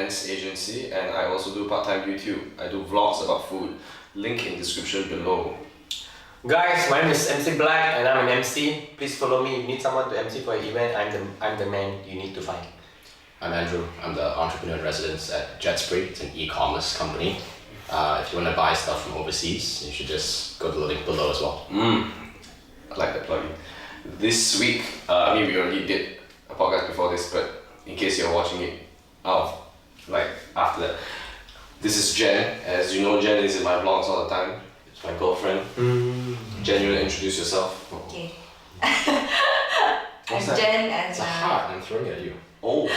events agency, and I also do part-time YouTube. I do vlogs about food. Link in description below. Guys, my name is MC Black and I'm an MC. Please follow me. If you need someone to MC for an event, I'm the man you need to find. I'm Andrew. I'm the entrepreneur in residence at JON'S. It's an e-commerce company. If you want to buy stuff from overseas, you should just go to the link below as well. I like that plugin. This week, we already did a podcast before this, but in case you're watching it after that, this is Jen. As you know, Jen is in my vlogs all the time. It's my girlfriend. Jen, you want to introduce yourself? Okay. What's I'm that? Jen and It's a heart I'm throwing at you. Oh,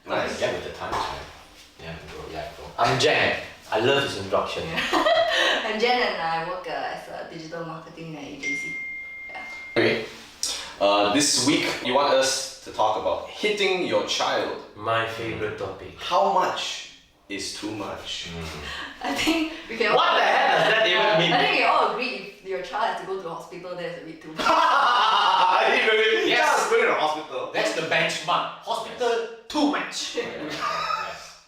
nice. Get with the times, man. Yeah, go. I'm Jen. I love this introduction. I'm Jen and I work as a digital marketing agency. Okay. This week, you want us to talk about hitting your child. My favorite topic. How much is too much? I think we can What the hell does that even mean? I think we all agree if your child has to go to the hospital, that's a bit too much. Yes, going to the hospital. That's the benchmark. Hospital, too much. Yes.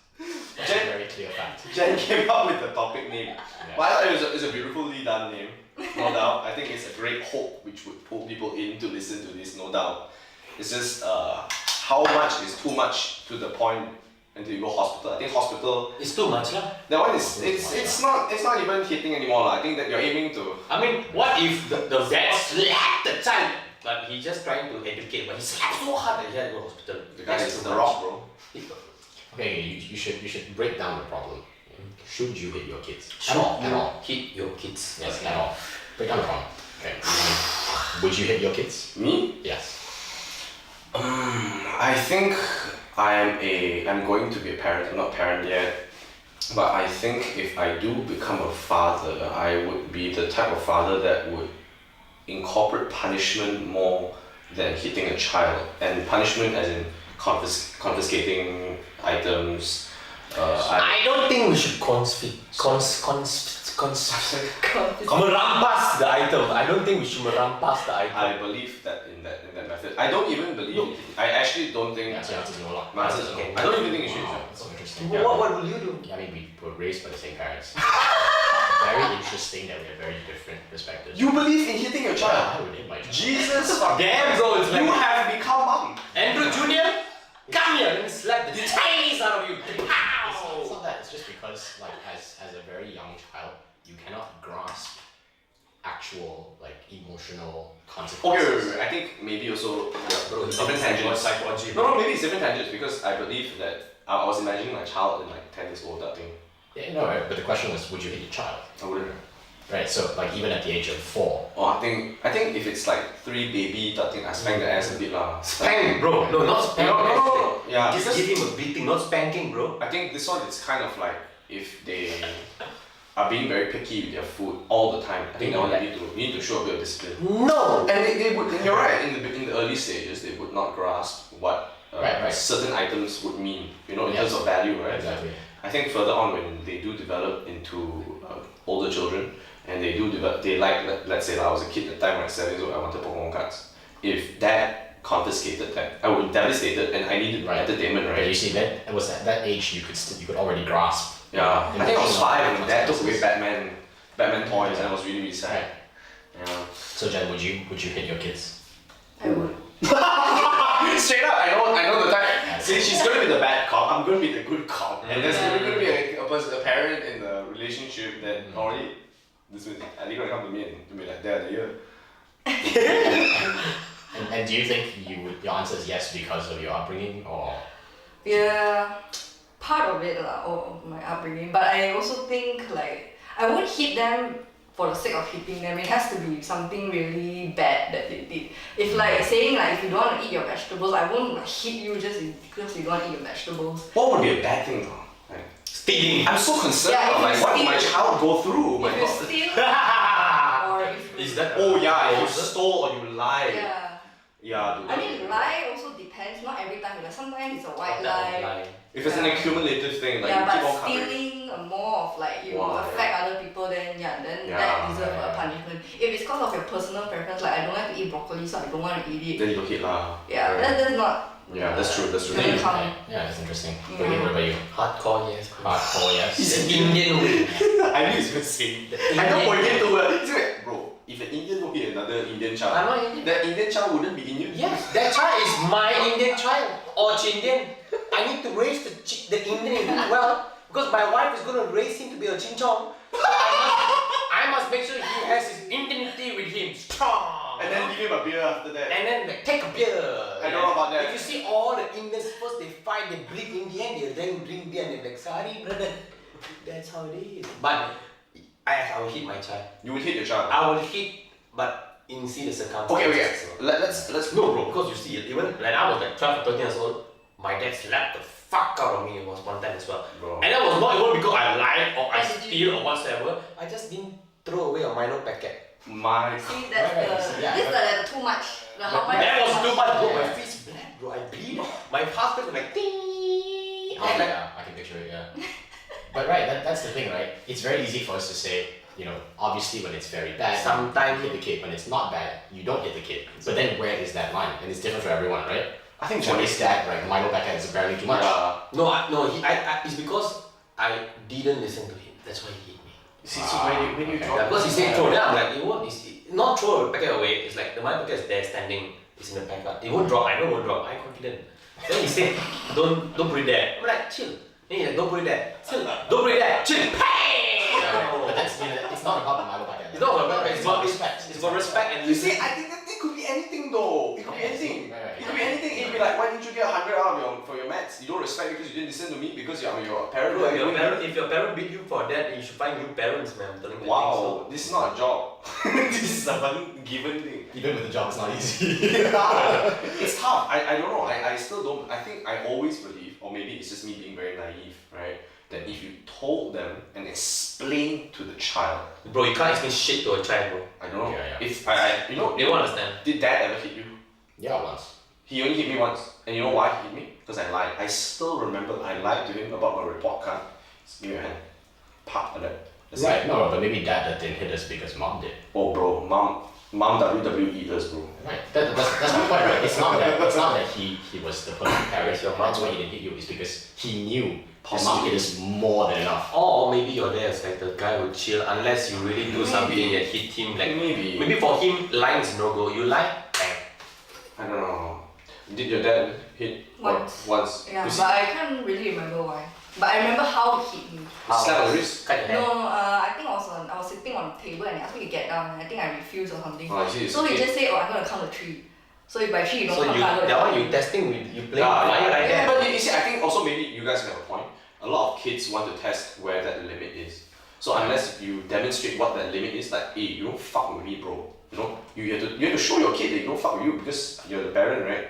That's a very clear fact. Jen came up with the topic name. Yeah. But I thought it's a beautifully done name, no doubt. I think it's a great hope which would pull people in to listen to this, no doubt. It's just how much is too much to the point until you go hospital. I think hospital, It's too much, lah. that one is it's not even hitting anymore. I think that you're aiming to. I mean, what if the dad slapped the child, but he's just trying to educate, but he slapped so hard that he had to go to hospital. The guy That's is too the much. rock, bro. Okay, you should break down the problem. Should you hit your kids? Should At all. hit your kids? Yes, at all. Break down the problem. Okay. Would you hit your kids? Me? Yes. I think I'm going to be a parent. I'm not a parent yet, but I think if I do become a father, I would be the type of father that would incorporate punishment more than hitting a child, and punishment as in confiscating items. I don't think we should merampas the item. I don't think we should merampas the item. I believe that in that method. I don't even believe in hitting. I actually don't think. Yeah, so your answer is no lah. My answer is no. I don't even think you should. Wow, that's so interesting. What will you do? I mean, we were raised by the same parents. Very interesting that we have very different perspectives. You believe in hitting your I child? would hit my child. Jesus, Damn, bro, it's you like have become mom. Andrew Jr. Come here, let me slap the Chinese out of you. It's not that. It's just because, like, as a very young child, you cannot grasp actual, like, emotional consequences. Okay. I think maybe also Bro, he's different tangents. psychology. No, maybe it's different tangents because I believe that I was imagining my child in like 10 years old. I think Yeah, no, right? But the question was, would you hit your child? I wouldn't. Right. So, like, even at the age of 4. Oh, I think if it's like 3 baby, I think I spank the ass a bit lah. Spank, bro. No, not spank. No. Yeah, Just because give him a beating, not spanking, bro. I think this one is kind of like if they are being very picky with their food all the time. I think that one you need to show a bit of discipline. No. And they would. And you're right. In the early stages, they would not grasp what Right. certain items would mean. In Yes. terms of value, right? Exactly. I think further on when they do develop into older children and they do develop, they like, let's say I was a kid at the time, like 7 years old, I wanted Pokemon cards. If dad confiscated that, I would be devastated and I needed entertainment, But you right? see, that it was at that age you could already grasp. Yeah, I think I was emotional 5 and dad took away consequences. Batman toys and I was really sad. Right. Yeah. So Jen, would you hit your kids? I would. Straight up, I know the type. See, she's gonna be the bad cop. I'm gonna be the good cop, and there's gonna be a parent in the relationship that already. This was Ali gonna come to me and to be like, Dad, yeah. And do you think your answer is yes because of your upbringing, or? Yeah, part of it lah, of my upbringing. But I also think like I won't hit them for the sake of hitting them. It has to be something really bad that they did. If like saying like if you don't want to eat your vegetables, I won't like hit you just because you don't want to eat your vegetables. What would be a bad thing though? Like, Stealing. I'm so concerned Yeah, about if like you what will my steal- child go through. If you steal, or if you Is that? Oh yeah, if you stole or you lied. yeah. Yeah, dude. I mean, lie also depends. Not every time. Like sometimes it's a white lie. If it's an accumulative thing, like Yeah, you keep but on covering. stealing more of like you Wow, affect other people, then Yeah, that deserves yeah. a punishment. If it's because of your personal preference, like I don't like to eat broccoli, so I don't want to eat it. Then you don't hit lah. Yeah, Right. that's Yeah, that's true. That's true. Doesn't count. Yeah, that's interesting. Yeah. What about you? Hardcore, yes. Hardcore, yes. He's an Indian way. I knew he was going to say. I know for Indian too. He's like, bro, if an Indian will hit another Indian child, I'm not Indian. that Indian child wouldn't be Indian. Yes, that child is my Indian child or Chindian. I need to raise the Indian well because my wife is going to raise him to be a Chinchong. So I must make sure he has his Indianity with him strong. And then give him a beer after that. And then like, take a beer. I don't know about that. If you see all the Indians first they fight, they bleed in the end, they then drink beer and they're like, sorry brother. That's how it is. But I will hit my child. You would hit your child. I will hit, but in see the circumstances. Okay. So. Let's No bro, because you see, even when I was like 12 or 13 years old, my dad slapped the fuck out of me. It was one time as well. Bro. And that was not even because I lied or I What did you steal do? or whatsoever. I just didn't throw away a Milo packet. My. See, that's the Yeah. this is the too much. The how much? That was too much, bro. Yeah. My face bled, bro. I bleed. My heart was like ding. Oh, yeah, I can picture it, yeah. But right, that's the thing, right? It's very easy for us to say, you know, obviously when it's very bad, Sometimes- you hit the kid. When it's not bad, you don't hit the kid. But then where is that line? And it's different for everyone, right? I think For his dad, right, Milo packet is apparently too much. Yeah. No, it's because I didn't listen to him. That's why he hit me. See, so when you okay. drop. Yeah, because he said throw. Then I'm like, it won't. It's not throw the packet away. It's like the my packet is there standing. It's in the packet. It won't drop. I know it won't drop. I'm confident. Then he said, don't put it there. I'm like, chill. Then he's like, don't put it there. Chill. Don't put it there. Chill. Bang! But that's, it's not about the Milo packet. It's not about Right, it's about respect. It's about respect and You see, I think that it could be anything though. It could be anything. It could be anything. It could be like, why didn't you get 100 out of for your maths? You don't respect me because you didn't listen to me because you're a parent. Bro, if your parent beat you for that, you should find new parents, man. I'm telling you. Wow, this is not a job. This is a one given thing. Even with the job, it's not easy. It's tough. I don't know. I still don't. I think I always believe, or maybe it's just me being very naive, right? That if you told them and explained to the child, Bro, you can't explain shit to a child, bro. I don't know. Yeah. If I you know, They won't understand. did dad ever hit you? Yeah, once. He only hit me once. And you know why he hit me? Because I lied. I still remember I lied to him about my report card. Just give me your hand. Pop like that. That's Right, it. no, but maybe dad didn't hit us because mom did. Oh bro, mom WWE us, bro. Right, that's my point, right? It's not that he was the perfect parent. Your mom. That's why he didn't hit you. It's because he knew that mom hit us more than enough. Or maybe your dad is like the guy who chill unless you really do something that hit him. Like maybe for him lying is no go. You lie, bang. I don't know. Did your dad hit Once. Once. Yeah, You but see, I can't really remember why. But I remember how he hit me. slap on the wrist. Cut your No, hand. I think I was sitting on the table and he asked me to get down and I think I refused or something. Oh, I see. So he just said, oh, I'm gonna count to 3. So if by 3 you don't So count, you I'm gonna that one count. you testing with you playing Yeah, fire right yeah, there. but you see, I think also maybe you guys have a point. A lot of kids want to test where that limit is. So unless you demonstrate what that limit is, like, hey, you don't fuck with me, bro. You know, you have to show your kid that you don't fuck with you because you're the parent, right?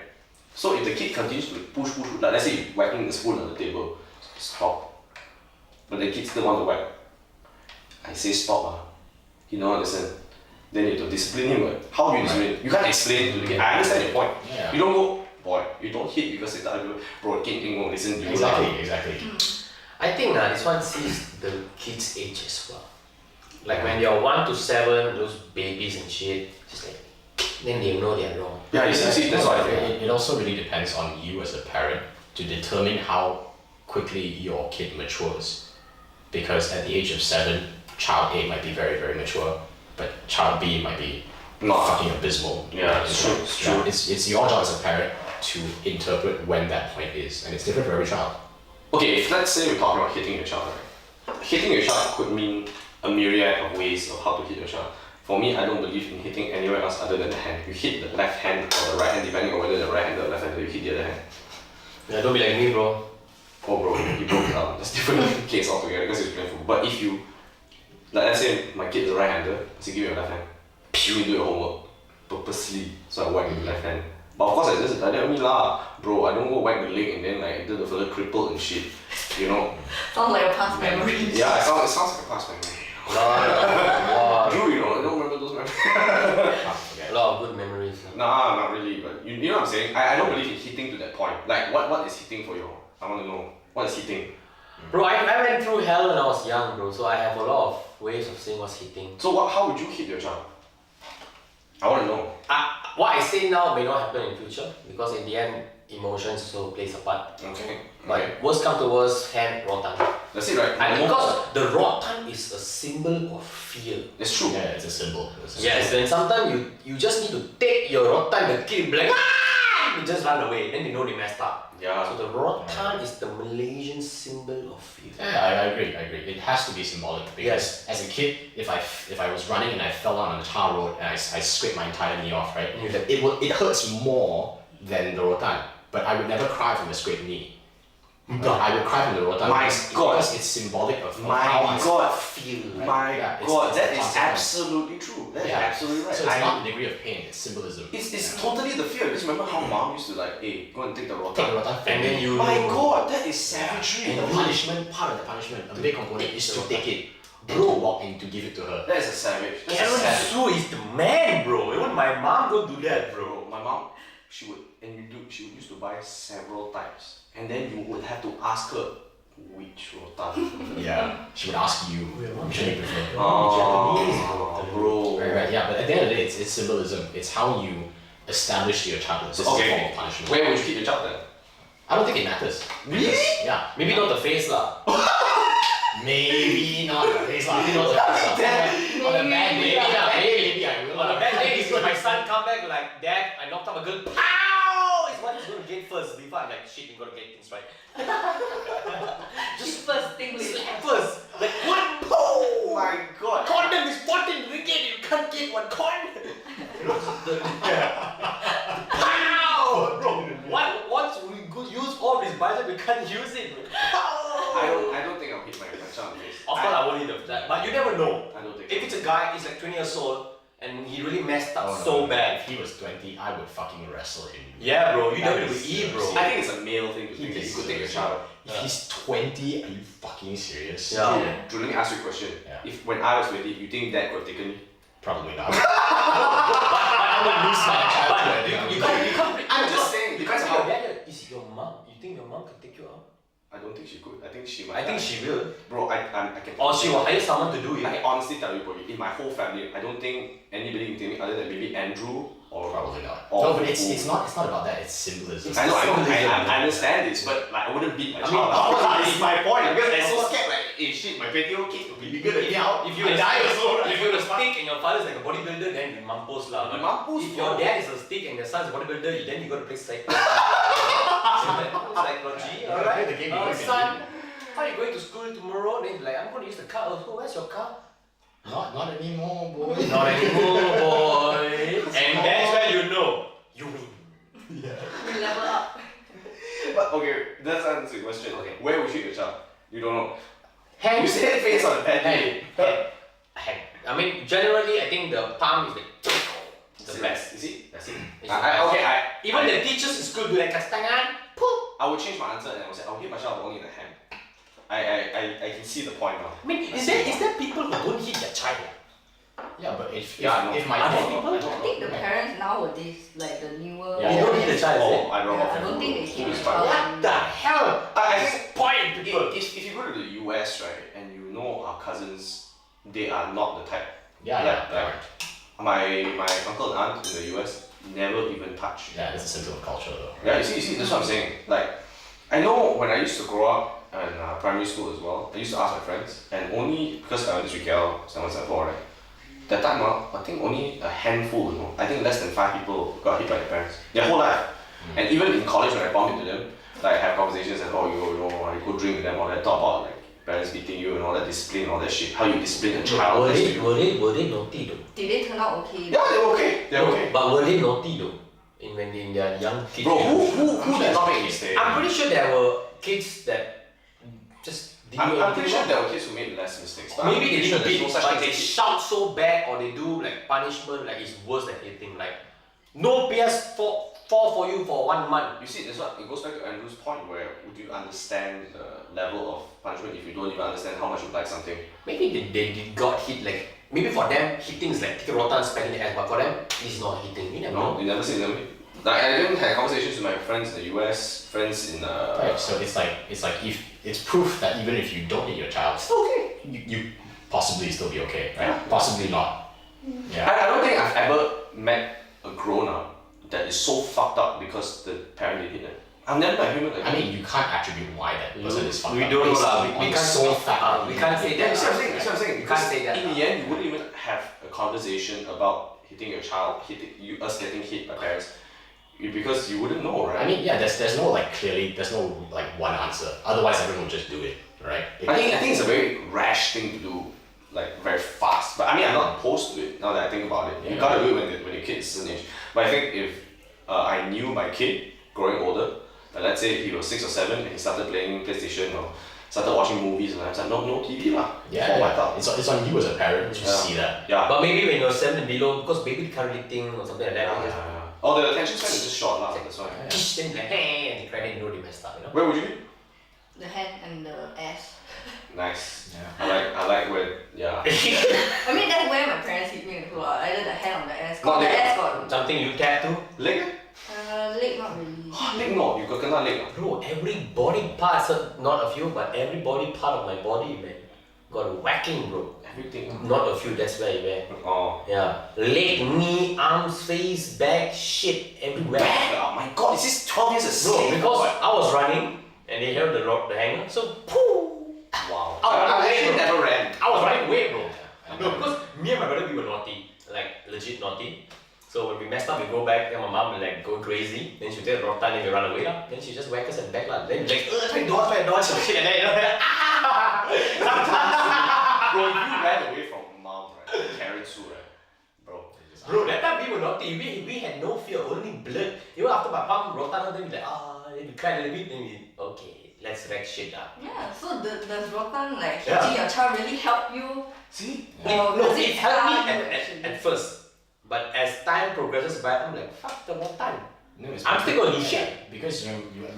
So if the kid continues to push, like let's say you whacking the spoon on the table, stop. But the kid still want to whack. I say stop, he don't listen. Then you have to discipline him. Right? How do you discipline him? You can't explain to the kid. I understand your point. Yeah. You don't go, boy, you don't hit because it's other people. Bro, the kid won't listen to you. Exactly. I think this one sees the kids' age as well. Like when you're 1 to 7, those babies and shit, just like then they know they're wrong. Yeah, you see, that's what I think. It also really depends on you as a parent to determine how quickly your kid matures. Because at the age of 7, child A might be very, very mature, but child B might be Not fucking abysmal. Yeah, it's true, it's true. It's your job as a parent to interpret when that point is, and it's different for every child. Okay, if let's say we're talking about hitting your child, right? Hitting your child could mean a myriad of ways of how to hit your child. For me, I don't believe in hitting anywhere else other than the hand. You hit the left hand or the right hand, depending on whether the right hand or left hand, you hit the other hand. Yeah, don't be like me, bro. Oh bro, you broke it up. That's different case altogether because it's painful. But if you, like let's say my kid is a right-hander, so give me your left hand. You will do your homework purposely, so I whack with the left hand. But of course I just like that only lah. Bro, I don't go whack the leg and then like do the further crippled and shit. You know? Sounds like a past memory. Yeah, it sounds like a past memory. Wow. True, you know, I don't remember those memories. A lot of good memories. Nah, not really, but you know what I'm saying? I don't believe in hitting to that point. Like, what is hitting for you? I want to know. What is hitting? Bro, I went through hell when I was young, bro, so I have a lot of ways of saying what's hitting. So how would you hit your child? I want to know. What I say now may not happen in future because in the end, emotions also plays a part. Okay. But worst come to worst, hand rotan. That's it, right? And because the rotan is a symbol of fear. It's true. Yeah, it's a symbol. Yes, then sometimes you just need to take your rotan, the kid will be like, ah! You just run away, then they know they messed up. Yeah. So the rotan is the Malaysian symbol of fear. Yeah, I agree. It has to be symbolic because as a kid, if I was running and I fell down on a tar road and I scraped my entire knee off, right? It hurts more than the rotan, but I would never cry from a scraped knee. But I would cry from the rotan because it's symbolic of how I feel. Right? My Yeah, God, that is consequence. absolutely true. That is absolutely right. So it's not the degree of pain; it's symbolism. It's totally the fear. Just remember how mom used to like, hey, go and take the rotan. Take the rotan, And then you. My God, that is savagery. And the punishment, part of the punishment, a big component is to take it, and to walk in to give it to her. That is a savage. That's a Aaron savage. Su is the man, bro. Even my mom don't do that, bro. Bro, my mom, she would used to buy several types, and then you would have to ask her which rotan. Yeah, she would ask you, which one you prefer. Oh, bro. Right. Yeah, but at the end of the day, it's symbolism. It's how you establish to your child that this is a form of punishment. Where would you keep your child then? I don't think it matters. Really? Because, yeah. Maybe not the face lah. Maybe not the face lah. Maybe not the face lah. On a bad day, maybe I will. On a bad day, if my son come back like, Dad, I knocked up a girl. Pow! Is what he's gonna get first. Before I'm like, shit, you gotta get things right. Just first thing we Slap first. Like what? Oh My God. Condom is 14 ringgit. You can't get one condom. Pow! Bro, what? Once we could use all this budget, we can't use it. I don't think I'll hit my child in the face. Of course, I won't hit that, but you never know. I don't think. If it's a guy, he's like 20 years old, and he really messed up Oh, no, so no. bad. If he was 20, I would fucking wrestle him. Yeah, bro, you That never is eat, bro. I think it's a male thing to think that you could take your child. If he's 20, are you fucking serious? Yeah. Drew, let me ask you a question. Yeah. If when I was 20, you think Dad could have taken me? Probably not. I would lose my child to But a young you age. can't bring. I'm just saying, because Because your how- dad is your mom. You think your mom can take you out? I don't think she could. I think she might. I think she will. Bro, I can. Or she will hire someone to do I it. can honestly tell you, bro, in my whole family, I don't think anybody can take me other than maybe Andrew or. Probably not. Or No, but it's who- not about that. It's symbolism. I know, Symbolism. I understand this, but like I wouldn't beat my I mean, child. of course, That's my point. Because I'm so scared. Like, hey, shit, my 20-year-old kid will be bigger than me. If you I die also, right? if you're a stick and your father's like a bodybuilder, then you mampos lah. But Mampus, if your bro. dad is a stick and your son's a bodybuilder, then you got to play psych. Psychology, Yeah, alright. play the game, you play the Son, game. how are you going to school tomorrow? Then he's like, I'm going to use the car also. Where's your car? Not anymore, boy. Not anymore, boy. And that's where you know you win. we level up. But okay, that's answer your question. Okay. Where would you shoot your child? You don't know. Hand. You said face on the pen. Hand. I mean, generally, I think the palm is the best. You see? That's it. It's the best. Okay, Even the teachers in school do like kastangan. Poop. I would change my answer and I would say I would hit my child but only in the hand. I can see the point now. I mean, is there people who don't hit their child? Yeah, but if Yeah, I know. my Are there I people? don't I think the know. parents nowadays, like the newer. Yeah. They don't hit the child, is it? Oh, I don't Yeah, know. I don't think they hit It's the fine. child. What the hell? I think Spoiled people. if you go to the US, right, and you know our cousins, they are not the type. Yeah, Like- yeah, like, my uncle and aunt in the US never even touch. yeah. It's a symbol of culture, though. Yeah, you see, that's what I'm saying. Like, I know when I used to grow up in primary school as well, I used to ask my friends, and only because I went to KL, 774, right? That time, I think only a handful, you know, I think less than 5 people got hit by their parents their whole life. And even in college, when I bump into them, like, I have conversations and I go drink with them, all that, talk about like parents beating you and all that discipline, all that shit, how you discipline a child. Were that's they, you. were they naughty though? Did they turn out okay? Yeah, they're okay. They're okay. But were they naughty though? When in their young kids. Bro, who did not make a mistake? I'm pretty sure there were kids that just didn't do I'm pretty anything sure wong. there were kids who made less mistakes. But I'm Maybe they pretty sure didn't there's beat, no such but thing they as shout so bad or they do like punishment like it's worse than anything. Like no PS4 for you for 1 month. You see, that's what it goes back to Andrew's point where would you understand the level of punishment if you don't even understand how much you like something? Maybe they got hit like maybe for them hitting is like take a rotan smacking the ass, but for them this is not hitting. You never No, know. you never see them. Like I didn't have conversations with my friends in the US, friends in Right. So it's like if it's proof that even if you don't hit your child, okay. you possibly still be okay, right? Yeah. Possibly not. Yeah. I don't think I've ever met a grown up that is so fucked up because the parent did hit them. I've never met a human like I mean, you can't attribute why that person is fucked we up. don't know based lah. on We the can't sole fact that we he can't did say it. that. That's what I'm saying. That's what I'm saying. You can't say that. In the end, you wouldn't even have a conversation about hitting your child, us getting hit by parents, because you wouldn't know, right? I mean, yeah, there's no like clearly, there's no like one answer. Otherwise, everyone would just do it, right? I think it's a very rash thing to do, like very fast. But I mean, I'm not opposed to it now that I think about it. You Yeah. gotta do it when your kid is an age. But I think if I knew my kid growing older, let's say he was 6 or 7 and he started playing PlayStation or started watching movies, and I was like, no TV lah. Yeah, Fall back up. it's on you as a parent to Yeah. see that. Yeah. But maybe when you're 7 and below, because baby can't really think or something like that. Yeah, they just yeah. Oh, the attention span is just short lah. That's why. then like hey, and they cry and you know they messed up, you know. Where would you be? The hand and the ass. Nice. Yeah. I like when yeah. I mean, that's where my parents hit me in the foot. Either the hand or the ass. Not The leg. ass got Something you tap to. Leg? Eh? leg not really. Leg no, you got kena leg. Bro, every body part, so not a few, but every body part of my body, man, got a whacking, bro. Everything. Not a few, that's where you were. Oh. Yeah. Leg, knee, arms, face, back, shit, everywhere. Bad. Oh my god, is this 12 years a No, slave? because I was running and they held the hanger, so pooh! Wow. I actually never ran. I was running away, bro. No, because me and my brother, we were naughty, like legit naughty. So when we messed up, we go back, then my mom will like go crazy, then she'll take the rotan, then we run away lah. Then she just whack us at the back lah. Then we like, try to dodge, some shit, and then you know, Bro, you ran away from mom, right? Karen Sue, right? Bro. Bro, that time we were naughty, we had no fear, only blood. Even after my mom rotan, then we like, then we cried a little bit, then we, okay, let's wreck shit up. Yeah, so does rotan like Yeah. hitting your child really help you? See? Or No, does it helped me scar you actually? at first. But as time progresses by, I'm like, fuck the rotan. No, it's I'm because- still gonna do shit. because you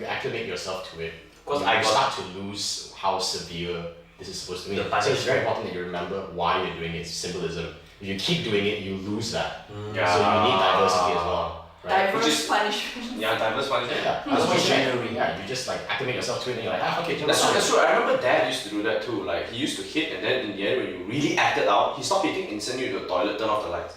acclimate yourself to it. 'Cause you I got- start to lose how severe this is supposed to be. The So it's punishment. very important that you remember why you're doing it. Symbolism. If you keep doing it, you lose that. Yeah. So you need diversity as well, right? Diverse Which is- punishment. Yeah, diverse punishment. Yeah, That's what you generally, yeah, you just like acclimate yourself to it and you're like, okay, That's true, that's true. I remember dad used to do that too. Like, he used to hit, and then in the end, when you really acted out, he stopped hitting and sent you to the toilet, turn off the lights.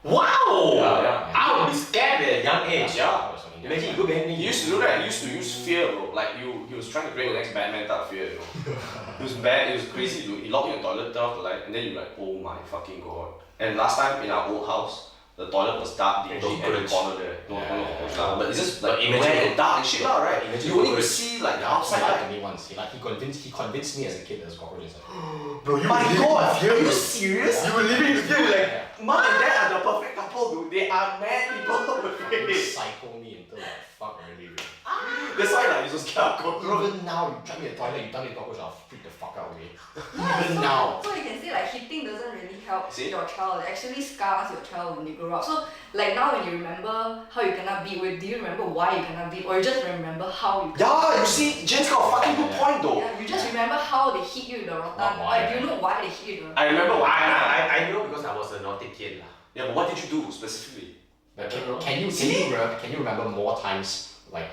Wow! Yeah, yeah. I would be scared at a young age. Yeah. Imagine you go behind me. He used to do that. He used to use fear, bro. Like, he was trying to create the next Batman type of fear, you know. It was bad, it was crazy, dude. He locked you in the toilet, turn off the light, and then you're like, oh my fucking god. And last time in our old house, the toilet was dark, dingy, No and the cockroach. corner there. No cockroach lah. But it's just But like imagine- where dark and shit lah, right? Imagine You only cockroach. see like the Yeah, outside he lied light. to me once. He convinced me as a kid that there's cockroaches. Bro, you My were living god, in fear, are you bro. serious? You were living in fear, like, Mom and dad are the perfect couple, dude. They are mad people. You psycho me until like fuck already. Bro. That's why like, you're so scared of cockroach. Even now, you drag me to the toilet, you tell me the cockroach, I'll freak the fuck out, okay? Yeah, Even so, now. so you can say like hitting doesn't really help See? your child. It actually scars your child when they grow up. So like now when you remember how you cannot beat, do you remember why you cannot beat, or you just remember how you? Yeah, you see, Jen's got a fucking good point though. Yeah, you just remember how they hit you with the rotan. Not why, Like, do you know why they hit you with the rotan? I remember why. I know because I was a naughty kid lah. Yeah, but what did you do specifically? But I don't know. can you remember more times like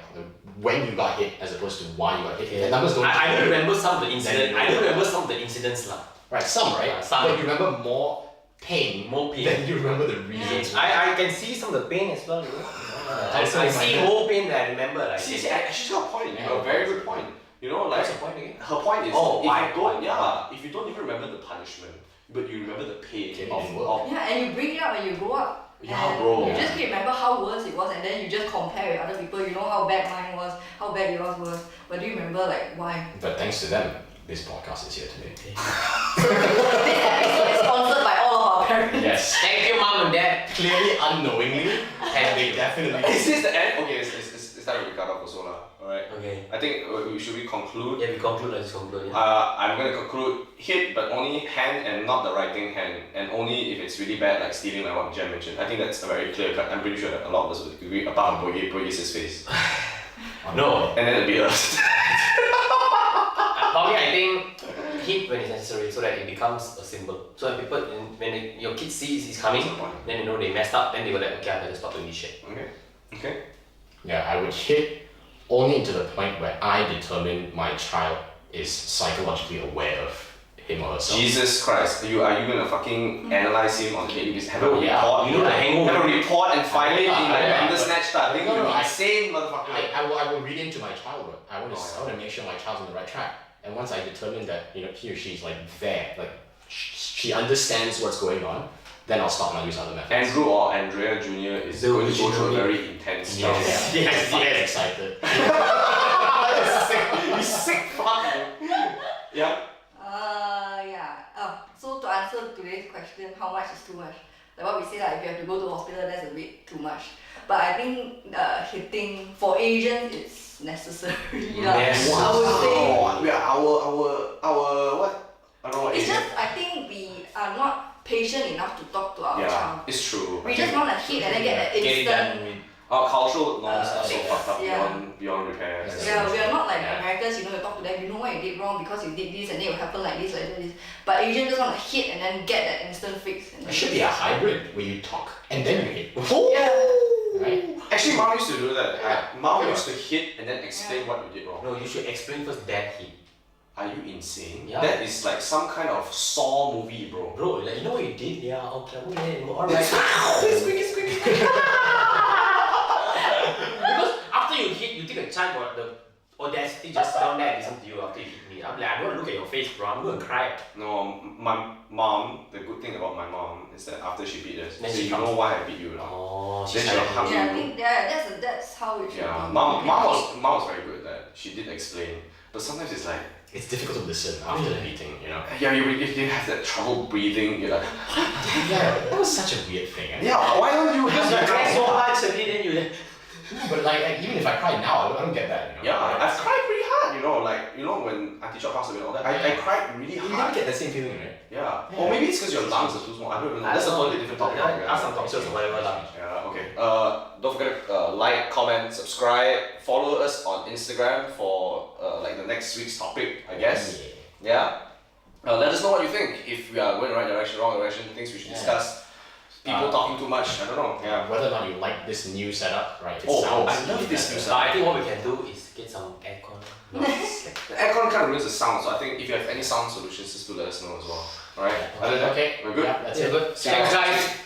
when you got hit as opposed to why you got hit? The numbers don't. I don't remember some of the Then incidents. you know I don't that. remember some of the incidents lah. Right, some right. Some. But you remember more pain. More pain. Than you remember the reasons. I can see some of the pain as well, you know. I Also in my see head. more pain than I remember. Like, See, she's got a point. Yeah. A very good point. You know, like what's the point again? her point is Oh, if why? you don't, yeah, if you don't even remember the punishment, but you remember the pain Okay, of, didn't work. of Yeah, and you bring it up when you grow up. Yeah, and bro. You just can't remember how worse it was, and then you just compare with other people. You know how bad mine was, how bad yours was, but do you remember like why? But thanks to them, this podcast is here today. This episode is sponsored by all of our parents. Yes. Thank you, mom and dad. Clearly unknowingly, and they definitely. Is this the end? Okay, it's time to cut off also lah. Alright. Okay. I think should we conclude? Yeah, we conclude. Let's conclude. Yeah. I'm gonna conclude hit, but only hand and not the writing hand, and only if it's really bad, like stealing, like what Jen mentioned. I think that's a very clear cut. I'm pretty sure that a lot of us would agree, apart from Boye's face, No. and then it'll be us. Probably I think hit when it's necessary so that it becomes a symbol. So when people, your kid sees it's coming, then you know they messed up. Then they go like, okay, I better stop doing this shit. Okay. Okay. Yeah, I would hit only to the point where I determine my child is psychologically aware of him or herself. Jesus Christ, are you gonna fucking analyze him on daily basis? Have a Yeah. report? You know the hangover. Have a report and file it in like Yeah, Bandersnatch style. I think No, you're I- insane, motherfucker. I will read into my child. I want to make sure my child's on the right track. And once I determine that he or she's like there, like she understands what's going on, then I'll stop and I'll use other methods. Andrew or Andrea Jr. is The going to go through a original very intense Yeah, job. yes, excited. You sick fuck. Yeah. Yeah. So to answer today's question, how much is too much? Like what we say, like if you have to go to hospital, that's a bit too much. But I think hitting for Asians, it's necessary. Yes. I would say. Wow. Yeah, our what? I don't know what It's is it. just I think we are not patient enough to talk to our Yeah, child. it's true. We just want to hit and then get that Get it done. instant. Our cultural norms are so fix, fucked up yeah. beyond repair. Yeah, we are not like Yeah. Americans, you talk to them, you know what you did wrong because you did this and then it will happen like this. But Asians just want to hit and then get that instant fix. And It should be a hybrid where you talk and then you hit. Yeah. Right? Actually, mom used to do that. Yeah. Mom Yeah. used to hit and then explain what you did wrong. No, you should explain first that hit. Are you insane? Yeah. That is like some kind of Saw movie, bro. Bro, like you know what you did? Yeah, okay, alright. Squeaky. Because after you hit, you take a chance or the audacity just sit down there and listen to you after you hit me. I'm like, I don't want to look at your face, bro. I'm gonna cry. No, my mom. The good thing about my mom is that after she beat us, Then so she you comes- know why I beat you now. Oh, Then she'll hug Yeah, I you. think that's how it should Yeah, be. mom was very good at that. She did explain, but sometimes it's like, It's difficult to listen after the beating, yeah, you have that trouble breathing. You're like, Yeah, that was such a weird thing. yeah, why don't you because have you that? cry so hard suddenly, then you But like even if I cry now, I don't get that. Yeah, I've cried pretty hard. When Auntie Chop passed away and all that, I cried really You never hard. get the same feeling, right? Yeah. Or maybe it's because your lungs are too small. I don't even know. That's a totally different topic. Ask some toxins or whatever lah. Yeah, okay. Don't forget to like, comment, subscribe, follow us on Instagram for like the next week's topic, I guess. Yeah. Let us know what you think. If we are going the right direction, wrong direction, things we should Yeah. discuss. People talking too much. I don't know. Yeah. Whether or not you like this new setup, right? If it Oh, sounds I love really this new better. setup. I think what we can do is get some aircon. No, it's like- The aircon kind of ruins the sound, so I think if you have any sound solutions, just do let us know as well. Alright. Other than that, Okay, we're good. yeah, that's Yeah, it. good. See you Thanks next guys.